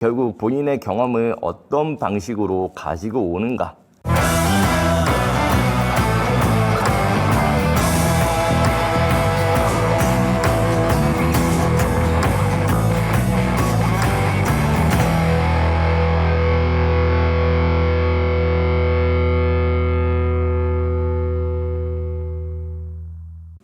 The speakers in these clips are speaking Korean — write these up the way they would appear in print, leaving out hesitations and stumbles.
결국 본인의 경험을 어떤 방식으로 가지고 오는가.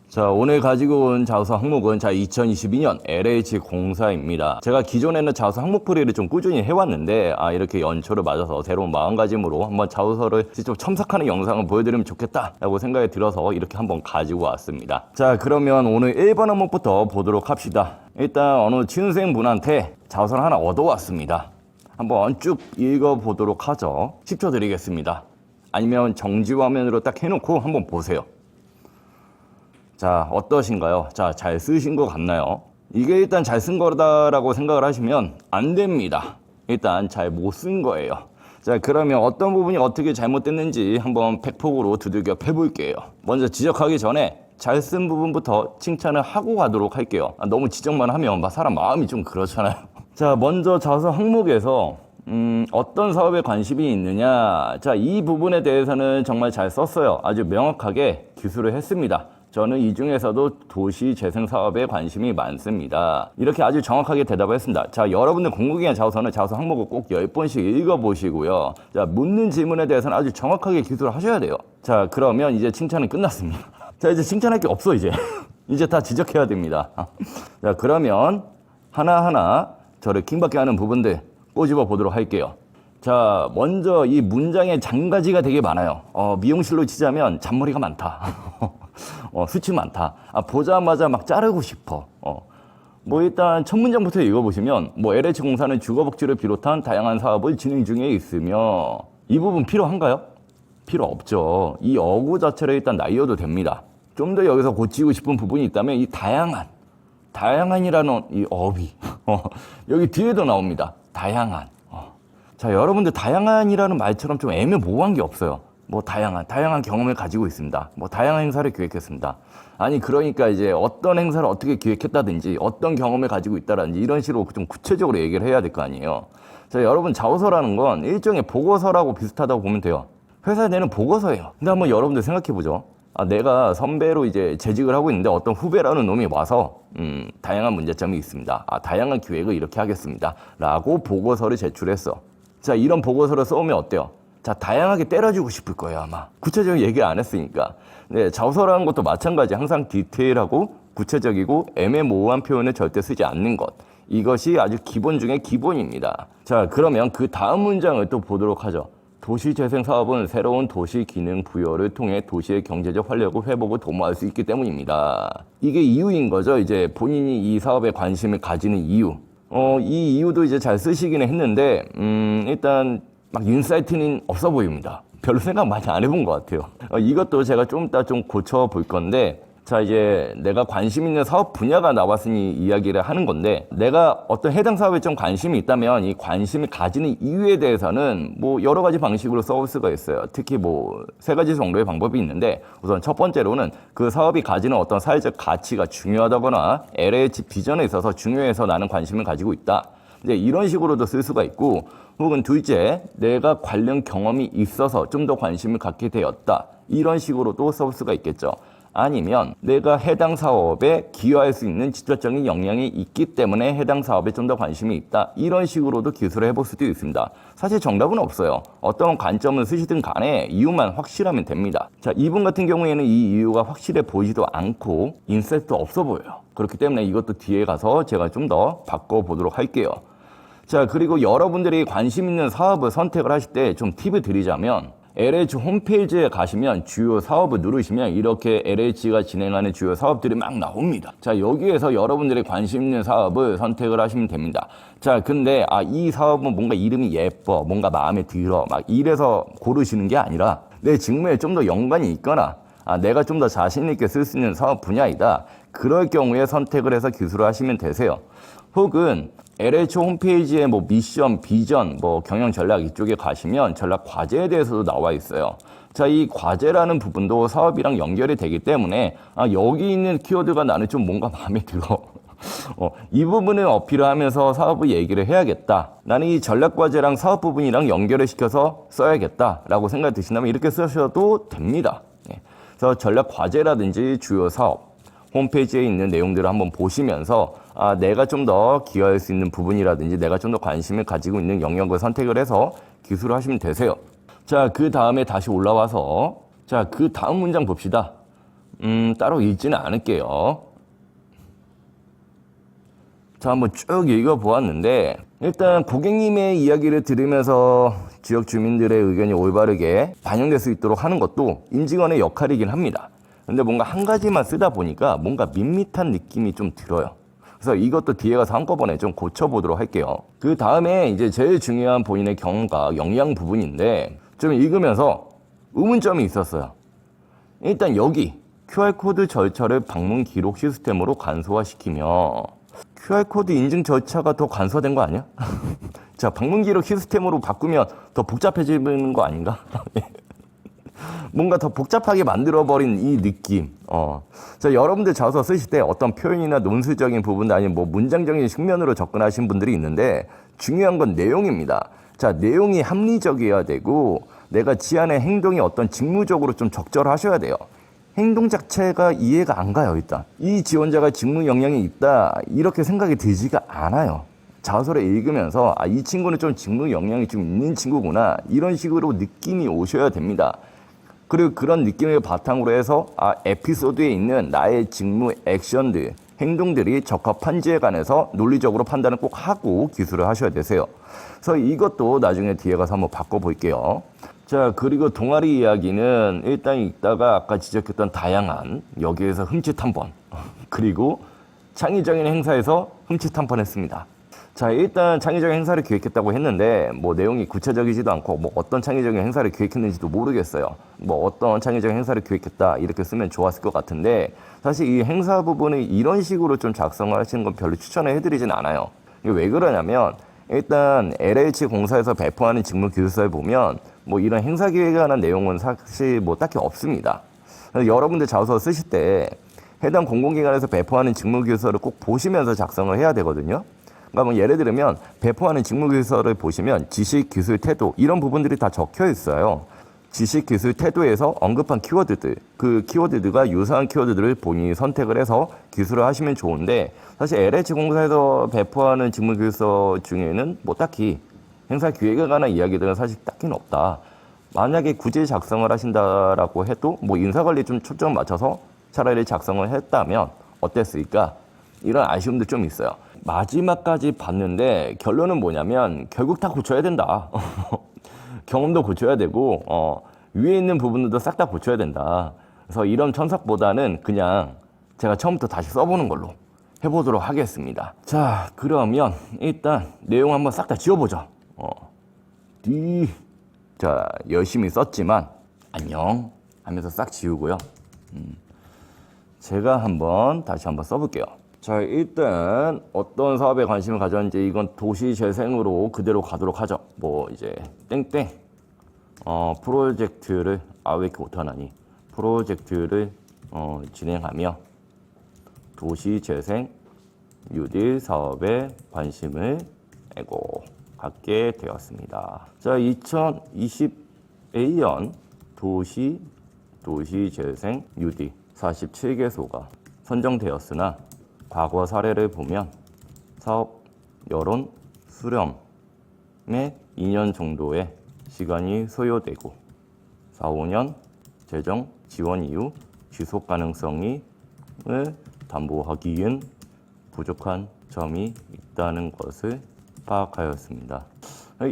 자, 오늘 가지고 온 자소서 항목은 2022년 LH 공사입니다. 제가 기존에는 자소서 항목풀이를 좀 꾸준히 해왔는데 이렇게 연초를 맞아서 새로운 마음가짐으로 한번 자소서를 직접 첨삭하는 영상을 보여드리면 좋겠다라고 생각이 들어서 이렇게 한번 가지고 왔습니다. 자, 그러면 오늘 1번 항목부터 보도록 합시다. 일단 어느 취준생분한테 자소서를 하나 얻어왔습니다. 한번 쭉 읽어보도록 하죠. 10초 드리겠습니다. 아니면 정지 화면으로 딱 해놓고 한번 보세요. 자, 어떠신가요? 자, 잘 쓰신 것 같나요? 이게 일단 잘 쓴 거다라고 생각을 하시면 안 됩니다. 일단 잘 못 쓴 거예요. 자, 그러면 어떤 부분이 어떻게 잘못됐는지 한번 팩폭으로 두들겨 패볼게요. 먼저 지적하기 전에 잘 쓴 부분부터 칭찬을 하고 가도록 할게요. 너무 지적만 하면 사람 마음이 좀 그렇잖아요. 자, 먼저 자소서 항목에서 어떤 사업에 관심이 있느냐. 자, 이 부분에 대해서는 정말 잘 썼어요. 아주 명확하게 기술을 했습니다. 저는 이 중에서도 도시 재생 사업에 관심이 많습니다. 이렇게 아주 정확하게 대답을 했습니다. 자, 여러분들 공부기관 자소서는 자소서 항목을 꼭 10번씩 읽어보시고요. 자, 묻는 질문에 대해서는 아주 정확하게 기술을 하셔야 돼요. 자, 그러면 이제 칭찬은 끝났습니다. 자, 이제 칭찬할 게 없어, 이제. 이제 다 지적해야 됩니다. 자, 그러면 하나하나 저를 킹받게 하는 부분들 꼬집어 보도록 할게요. 자, 먼저 이 문장에 잔가지가 되게 많아요. 미용실로 치자면 잔머리가 많다. 수치 많다. 보자마자 막 자르고 싶어. 일단 첫 문장부터 읽어보시면 LH공사는 주거복지를 비롯한 다양한 사업을 진행 중에 있으며 이 부분 필요한가요? 필요 없죠. 이 어구 자체를 일단 날려도 됩니다. 좀 더 여기서 고치고 싶은 부분이 있다면 이 다양한이라는 이 어휘 여기 뒤에도 나옵니다. 다양한. 자, 여러분들 다양한이라는 말처럼 좀 애매모호한 게 없어요. 다양한 경험을 가지고 있습니다. 다양한 행사를 기획했습니다. 아니, 그러니까 이제 어떤 행사를 어떻게 기획했다든지 어떤 경험을 가지고 있다든지 이런 식으로 좀 구체적으로 얘기를 해야 될 거 아니에요. 자, 여러분 자소서라는 건 일종의 보고서라고 비슷하다고 보면 돼요. 회사에 내는 보고서예요. 근데 한번 여러분들 생각해보죠. 내가 선배로 이제 재직을 하고 있는데 어떤 후배라는 놈이 와서 다양한 문제점이 있습니다. 다양한 기획을 이렇게 하겠습니다. 라고 보고서를 제출했어. 자, 이런 보고서를 써오면 어때요? 자, 다양하게 때려주고 싶을 거예요, 아마. 구체적인 얘기 안 했으니까. 네, 자소서라는 것도 마찬가지. 항상 디테일하고 구체적이고 애매모호한 표현을 절대 쓰지 않는 것. 이것이 아주 기본 중에 기본입니다. 자, 그러면 그 다음 문장을 또 보도록 하죠. 도시재생사업은 새로운 도시 기능 부여를 통해 도시의 경제적 활력을 회복을 도모할 수 있기 때문입니다. 이게 이유인 거죠. 이제 본인이 이 사업에 관심을 가지는 이유. 이 이유도 이제 잘 쓰시기는 했는데, 일단 막 인사이트는 없어 보입니다. 별로 생각 많이 안 해본 것 같아요. 이것도 제가 좀 이따 좀 고쳐볼 건데, 자, 이제 내가 관심 있는 사업 분야가 나왔으니 이야기를 하는 건데, 내가 어떤 해당 사업에 좀 관심이 있다면 이 관심을 가지는 이유에 대해서는 여러 가지 방식으로 써올 수가 있어요. 특히 3가지 정도의 방법이 있는데, 우선 첫 번째로는 그 사업이 가지는 어떤 사회적 가치가 중요하다거나 LH 비전에 있어서 중요해서 나는 관심을 가지고 있다. 이제 이런 식으로도 쓸 수가 있고, 혹은 둘째, 내가 관련 경험이 있어서 좀 더 관심을 갖게 되었다. 이런 식으로도 써올 수가 있겠죠. 아니면 내가 해당 사업에 기여할 수 있는 직접적인 역량이 있기 때문에 해당 사업에 좀 더 관심이 있다. 이런 식으로도 기술을 해볼 수도 있습니다. 사실 정답은 없어요. 어떤 관점을 쓰시든 간에 이유만 확실하면 됩니다. 자, 이분 같은 경우에는 이 이유가 확실해 보이지도 않고 인사이트도 없어 보여요. 그렇기 때문에 이것도 뒤에 가서 제가 좀 더 바꿔보도록 할게요. 자, 그리고 여러분들이 관심 있는 사업을 선택을 하실 때 좀 팁을 드리자면, LH 홈페이지에 가시면 주요 사업을 누르시면 이렇게 LH가 진행하는 주요 사업들이 막 나옵니다. 자, 여기에서 여러분들이 관심 있는 사업을 선택을 하시면 됩니다. 자, 근데 이 사업은 뭔가 이름이 예뻐, 뭔가 마음에 들어, 막 이래서 고르시는 게 아니라 내 직무에 좀 더 연관이 있거나 내가 좀 더 자신 있게 쓸 수 있는 사업 분야이다. 그럴 경우에 선택을 해서 기술을 하시면 되세요. 혹은 LH 홈페이지에 미션, 비전, 경영 전략 이쪽에 가시면 전략 과제에 대해서도 나와 있어요. 자, 이 과제라는 부분도 사업이랑 연결이 되기 때문에 여기 있는 키워드가 나는 좀 뭔가 마음에 들어. 이 부분을 어필을 하면서 사업을 얘기를 해야겠다. 나는 이 전략과제랑 사업 부분이랑 연결을 시켜서 써야겠다라고 생각이 드신다면 이렇게 쓰셔도 됩니다. 그래서 전략과제라든지 주요 사업, 홈페이지에 있는 내용들을 한번 보시면서 내가 좀 더 기여할 수 있는 부분이라든지 내가 좀 더 관심을 가지고 있는 영역을 선택을 해서 기술을 하시면 되세요. 자, 그 다음에 다시 올라와서 자, 그 다음 문장 봅시다. 따로 읽지는 않을게요. 자, 한번 쭉 읽어보았는데 일단 고객님의 이야기를 들으면서 지역 주민들의 의견이 올바르게 반영될 수 있도록 하는 것도 임직원의 역할이긴 합니다. 근데 뭔가 한 가지만 쓰다 보니까 뭔가 밋밋한 느낌이 좀 들어요. 그래서 이것도 뒤에 가서 한꺼번에 좀 고쳐보도록 할게요. 그 다음에 이제 제일 중요한 본인의 경험과 역량 부분인데 좀 읽으면서 의문점이 있었어요. 일단 여기 QR코드 절차를 방문 기록 시스템으로 간소화시키며 QR코드 인증 절차가 더 간소화된 거 아니야? 자, 방문 기록 시스템으로 바꾸면 더 복잡해지는 거 아닌가? 뭔가 더 복잡하게 만들어버린 이 느낌. 자, 여러분들 자소 쓰실 때 어떤 표현이나 논술적인 부분 아니면 뭐 문장적인 측면으로 접근하신 분들이 있는데 중요한 건 내용입니다. 자, 내용이 합리적이어야 되고 내가 지안의 행동이 어떤 직무적으로 좀 적절하셔야 돼요. 행동 자체가 이해가 안 가요, 일단. 이 지원자가 직무 역량이 있다, 이렇게 생각이 들지가 않아요. 자소를 읽으면서 이 친구는 좀 직무 역량이 좀 있는 친구구나, 이런 식으로 느낌이 오셔야 됩니다. 그리고 그런 느낌을 바탕으로 해서 에피소드에 있는 나의 직무 액션들, 행동들이 적합한지에 관해서 논리적으로 판단을 꼭 하고 기술을 하셔야 되세요. 그래서 이것도 나중에 뒤에 가서 한번 바꿔볼게요. 자, 그리고 동아리 이야기는 일단 읽다가 아까 지적했던 다양한, 여기에서 흠칫 한 번, 그리고 창의적인 행사에서 흠칫 한 번 했습니다. 자, 일단 창의적인 행사를 기획했다고 했는데 뭐 내용이 구체적이지도 않고 뭐 어떤 창의적인 행사를 기획했는지도 모르겠어요. 뭐 어떤 창의적인 행사를 기획했다 이렇게 쓰면 좋았을 것 같은데 사실 이 행사 부분을 이런 식으로 좀 작성을 하시는 건 별로 추천을 해드리진 않아요. 이게 왜 그러냐면 일단 LH 공사에서 배포하는 직무 기술서에 보면 뭐 이런 행사 기획에 관한 내용은 사실 뭐 딱히 없습니다. 여러분들 자소 쓰실 때 해당 공공기관에서 배포하는 직무 기술서를 꼭 보시면서 작성을 해야 되거든요. 그러니까 뭐 예를 들면 배포하는 직무 기술서를 보시면 지식, 기술, 태도 이런 부분들이 다 적혀 있어요. 지식, 기술, 태도에서 언급한 키워드들, 그 키워드들과 유사한 키워드들을 본인이 선택을 해서 기술을 하시면 좋은데 사실 LH공사에서 배포하는 직무 기술서 중에는 뭐 딱히 행사 기획에 관한 이야기들은 사실 딱히는 없다. 만약에 굳이 작성을 하신다라고 해도 뭐 인사관리 좀 초점 맞춰서 차라리 작성을 했다면 어땠을까? 이런 아쉬움도 좀 있어요. 마지막까지 봤는데 결론은 뭐냐면 결국 다 고쳐야 된다. 경험도 고쳐야 되고 위에 있는 부분들도 싹 다 고쳐야 된다. 그래서 이런 첨삭보다는 그냥 제가 처음부터 다시 써보는 걸로 해보도록 하겠습니다. 자, 그러면 일단 내용 한번 싹 다 지워보죠. 자, 열심히 썼지만 안녕 하면서 싹 지우고요. 제가 다시 한번 써볼게요. 자, 일단 어떤 사업에 관심을 가졌는지 이건 도시재생으로 그대로 가도록 하죠. 뭐 이제 땡땡 프로젝트를 왜 이렇게 못하나니 프로젝트를 진행하며 도시재생 뉴딜 사업에 관심을 갖게 되었습니다. 자, 2021년 도시재생 뉴딜 47개소가 선정되었으나 과거 사례를 보면 사업 여론 수렴에 2년 정도의 시간이 소요되고 4, 5년 재정 지원 이후 지속 가능성을 담보하기엔 부족한 점이 있다는 것을 파악하였습니다.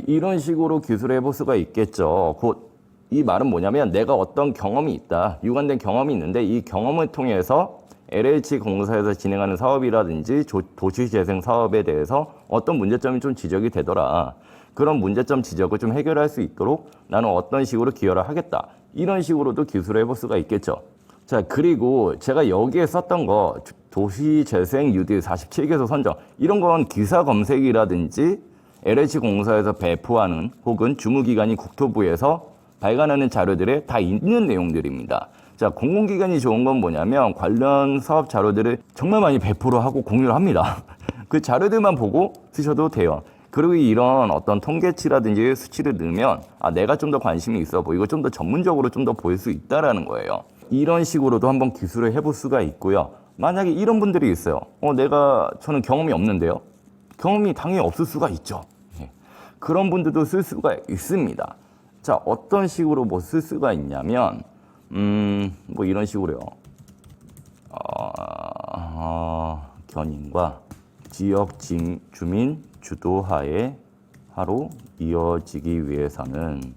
이런 식으로 기술을 해볼 수가 있겠죠. 곧 이 말은 뭐냐면 내가 어떤 경험이 있다, 유관된 경험이 있는데 이 경험을 통해서 LH공사에서 진행하는 사업이라든지 도시재생 사업에 대해서 어떤 문제점이 좀 지적이 되더라. 그런 문제점 지적을 좀 해결할 수 있도록 나는 어떤 식으로 기여를 하겠다. 이런 식으로도 기술을 해볼 수가 있겠죠. 자, 그리고 제가 여기에 썼던 거 도시재생 뉴딜 47개소 선정 이런 건 기사 검색이라든지 LH공사에서 배포하는 혹은 주무기관인 국토부에서 발간하는 자료들에 다 있는 내용들입니다. 자, 공공기관이 좋은 건 뭐냐면 관련 사업 자료들을 정말 많이 배포를 하고 공유를 합니다. 그 자료들만 보고 쓰셔도 돼요. 그리고 이런 어떤 통계치라든지 수치를 넣으면 내가 좀 더 관심이 있어 보이고 좀 더 전문적으로 좀 더 보일 수 있다라는 거예요. 이런 식으로도 한번 기술을 해볼 수가 있고요. 만약에 이런 분들이 있어요. 저는 경험이 없는데요. 경험이 당연히 없을 수가 있죠. 그런 분들도 쓸 수가 있습니다. 자, 어떤 식으로 뭐 쓸 수가 있냐면, 뭐 이런 식으로요. 견인과 지역 주민 주도하에 하로 이어지기 위해서는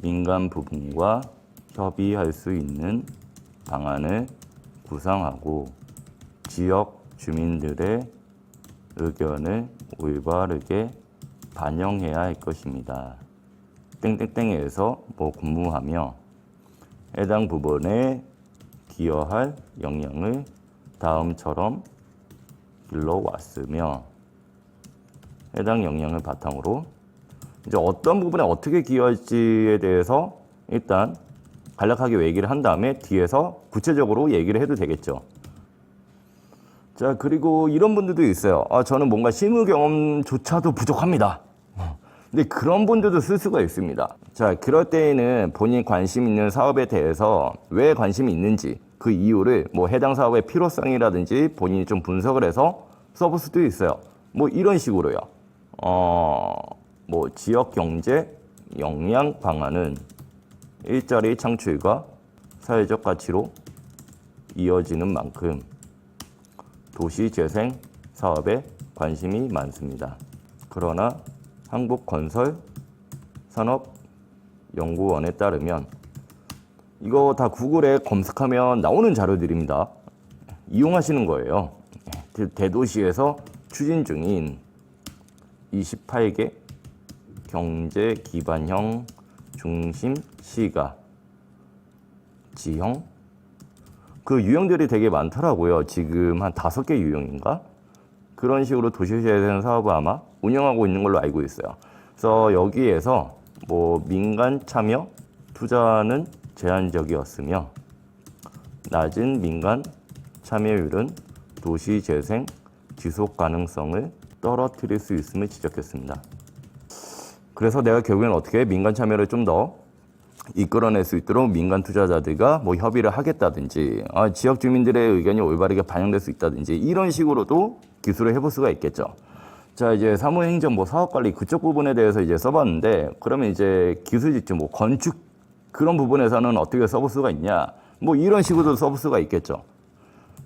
민간 부분과 협의할 수 있는 방안을 구상하고 지역 주민들의 의견을 올바르게 반영해야 할 것입니다. 땡땡땡에서 뭐 근무하며 해당 부분에 기여할 역량을 다음처럼 길러왔으며 해당 역량을 바탕으로 이제 어떤 부분에 어떻게 기여할지에 대해서 일단 간략하게 얘기를 한 다음에 뒤에서 구체적으로 얘기를 해도 되겠죠. 자, 그리고 이런 분들도 있어요. 저는 뭔가 실무 경험조차도 부족합니다. 근데 그런 분들도 쓸 수가 있습니다. 자, 그럴 때에는 본인 관심 있는 사업에 대해서 왜 관심이 있는지 그 이유를 뭐 해당 사업의 필요성이라든지 본인이 좀 분석을 해서 써볼 수도 있어요. 뭐 이런 식으로요. 뭐 지역 경제 역량 방안은 일자리 창출과 사회적 가치로 이어지는 만큼 도시 재생 사업에 관심이 많습니다. 그러나 한국건설산업연구원에 따르면 이거 다 구글에 검색하면 나오는 자료들입니다. 이용하시는 거예요. 대도시에서 추진 중인 28개 경제 기반형 중심 시가 지형 그 유형들이 되게 많더라고요. 지금 한 5개 유형인가? 그런 식으로 도시재생 사업을 아마 운영하고 있는 걸로 알고 있어요. 그래서 여기에서 뭐 민간 참여 투자는 제한적이었으며 낮은 민간 참여율은 도시 재생 지속 가능성을 떨어뜨릴 수 있음을 지적했습니다. 그래서 내가 결국엔 어떻게 민간 참여를 좀 더 이끌어낼 수 있도록 민간 투자자들과 뭐 협의를 하겠다든지 지역 주민들의 의견이 올바르게 반영될 수 있다든지 이런 식으로도 기술을 해볼 수가 있겠죠. 자, 이제 사무행정 뭐 사업관리 그쪽 부분에 대해서 이제 써봤는데 그러면 이제 기술집중 뭐 건축 그런 부분에서는 어떻게 써볼 수가 있냐 뭐 이런 식으로도 써볼 수가 있겠죠.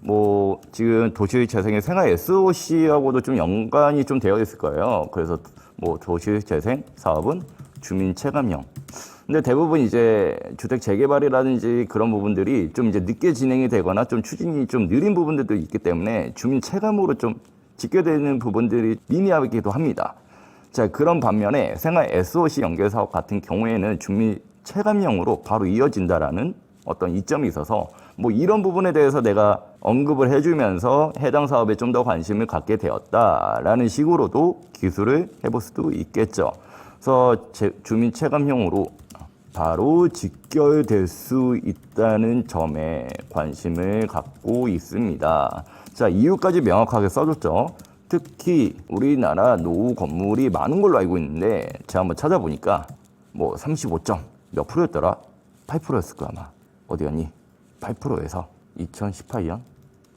뭐 지금 도시재생의 생활 SOC하고도 좀 연관이 좀 되어 있을 거예요. 그래서 뭐 도시재생 사업은 주민 체감형. 근데 대부분 이제 주택 재개발이라든지 그런 부분들이 좀 이제 늦게 진행이 되거나 좀 추진이 좀 느린 부분들도 있기 때문에 주민 체감으로 좀 집계되는 부분들이 미미하기도 합니다. 자, 그런 반면에 생활 SOC 연계 사업 같은 경우에는 주민 체감형으로 바로 이어진다라는 어떤 이점이 있어서 뭐 이런 부분에 대해서 내가 언급을 해주면서 해당 사업에 좀 더 관심을 갖게 되었다라는 식으로도 기술을 해볼 수도 있겠죠. 그래서 주민 체감형으로 바로 직결될 수 있다는 점에 관심을 갖고 있습니다. 자, 이유까지 명확하게 써줬죠. 특히 우리나라 노후 건물이 많은 걸로 알고 있는데 제가 한번 찾아보니까 뭐 35점 몇 프로였더라? 8%였을 거야 아마. 어디 갔니? 8%에서 2018년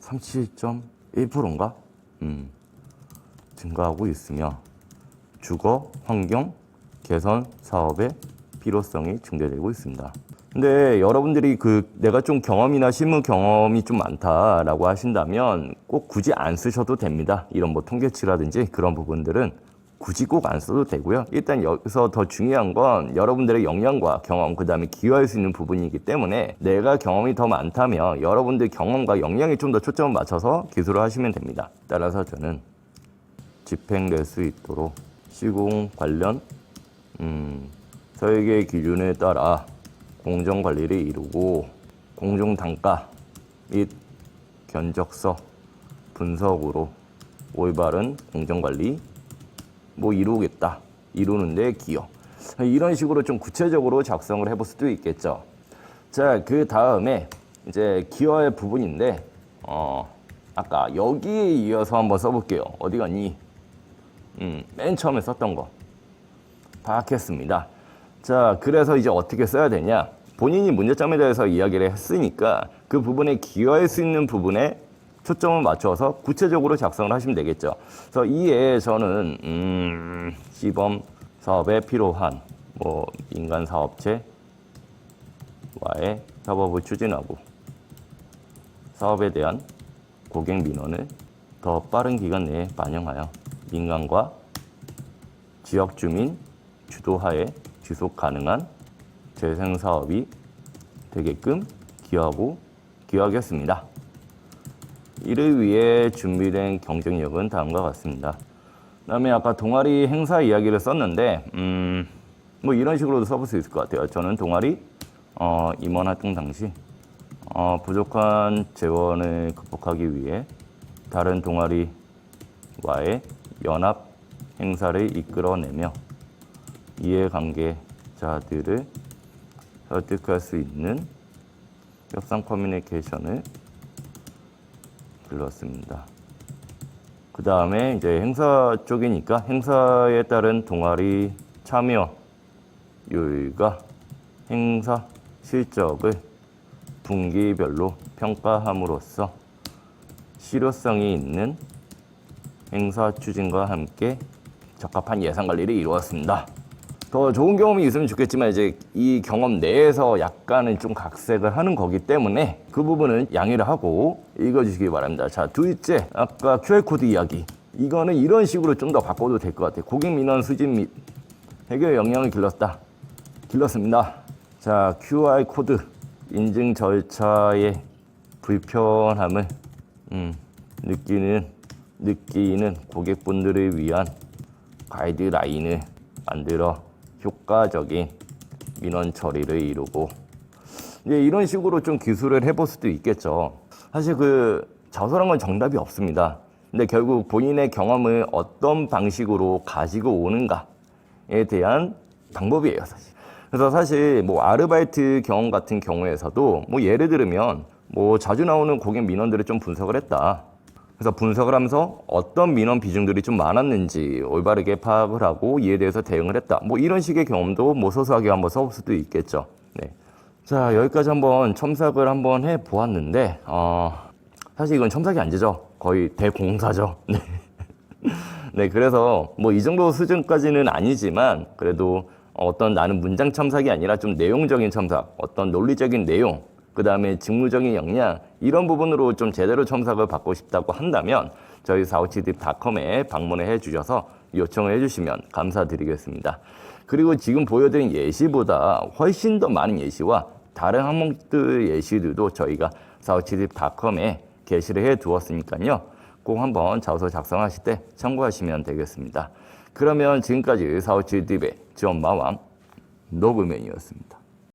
37.1%인가? 증가하고 있으며 주거 환경 개선 사업의 필요성이 증대되고 있습니다. 근데 여러분들이 내가 좀 경험이나 실무 경험이 좀 많다라고 하신다면 꼭 굳이 안 쓰셔도 됩니다. 이런 뭐 통계치라든지 그런 부분들은 굳이 꼭 안 써도 되고요. 일단 여기서 더 중요한 건 여러분들의 역량과 경험, 그 다음에 기여할 수 있는 부분이기 때문에 내가 경험이 더 많다면 여러분들 경험과 역량에 좀 더 초점을 맞춰서 기술을 하시면 됩니다. 따라서 저는 집행될 수 있도록 시공 관련 설계 기준에 따라 공정관리를 이루고 공정단가 및 견적서 분석으로 올바른 공정관리 뭐 이루는데 기여. 이런 식으로 좀 구체적으로 작성을 해볼 수도 있겠죠. 자, 그 다음에 이제 기여의 부분인데, 아까 여기에 이어서 한번 써볼게요. 어디 갔니? 맨 처음에 썼던 거. 파악했습니다. 자, 그래서 이제 어떻게 써야 되냐? 본인이 문제점에 대해서 이야기를 했으니까 그 부분에 기여할 수 있는 부분에 초점을 맞춰서 구체적으로 작성을 하시면 되겠죠. 그래서 이에 저는 시범 사업에 필요한 민간 사업체와의 협업을 추진하고 사업에 대한 고객 민원을 더 빠른 기간 내에 반영하여 민간과 지역 주민 주도하에 지속 가능한 재생 사업이 되게끔 기여하겠습니다. 이를 위해 준비된 경쟁력은 다음과 같습니다. 그다음에 아까 동아리 행사 이야기를 썼는데 이런 식으로도 써볼 수 있을 것 같아요. 저는 동아리 임원 활동 당시 부족한 재원을 극복하기 위해 다른 동아리와의 연합 행사를 이끌어내며 이해관계자들을 설득할 수 있는 협상 커뮤니케이션을 길렀습니다. 그 다음에 이제 행사 쪽이니까 행사에 따른 동아리 참여율과 행사 실적을 분기별로 평가함으로써 실효성이 있는 행사 추진과 함께 적합한 예산 관리를 이루었습니다. 더 좋은 경험이 있으면 좋겠지만 이제 이 경험 내에서 약간은 좀 각색을 하는 거기 때문에 그 부분은 양해를 하고 읽어주시기 바랍니다. 자, 둘째, 아까 QR코드 이야기. 이거는 이런 식으로 좀 더 바꿔도 될 것 같아요. 고객 민원 수집 및 해결 역량을 길렀습니다. 자, QR코드 인증 절차의 불편함을 느끼는 고객분들을 위한 가이드라인을 만들어 효과적인 민원 처리를 이루고 이제 이런 식으로 좀 기술을 해볼 수도 있겠죠. 사실 그 자소란 건 정답이 없습니다. 근데 결국 본인의 경험을 어떤 방식으로 가지고 오는가에 대한 방법이에요, 사실. 그래서 사실 아르바이트 경험 같은 경우에서도 예를 들면 자주 나오는 고객 민원들을 좀 분석을 했다. 그래서 분석을 하면서 어떤 민원 비중들이 좀 많았는지 올바르게 파악을 하고 이에 대해서 대응을 했다. 이런 식의 경험도 소소하게 한번 써볼 수도 있겠죠. 네. 자, 여기까지 한번 첨삭을 한번 해 보았는데, 사실 이건 첨삭이 안 되죠. 거의 대공사죠. 네. 네, 그래서 이 정도 수준까지는 아니지만 그래도 어떤 나는 문장 첨삭이 아니라 좀 내용적인 첨삭, 어떤 논리적인 내용, 그 다음에 직무적인 역량 이런 부분으로 좀 제대로 첨삭을 받고 싶다고 한다면 저희 457딥.com에 방문을 해주셔서 요청을 해주시면 감사드리겠습니다. 그리고 지금 보여드린 예시보다 훨씬 더 많은 예시와 다른 항목들 예시들도 저희가 457딥.com에 게시를 해두었으니까요. 꼭 한번 자소 작성하실 때 참고하시면 되겠습니다. 그러면 지금까지 457딥의 지원마왕 노브맨이었습니다.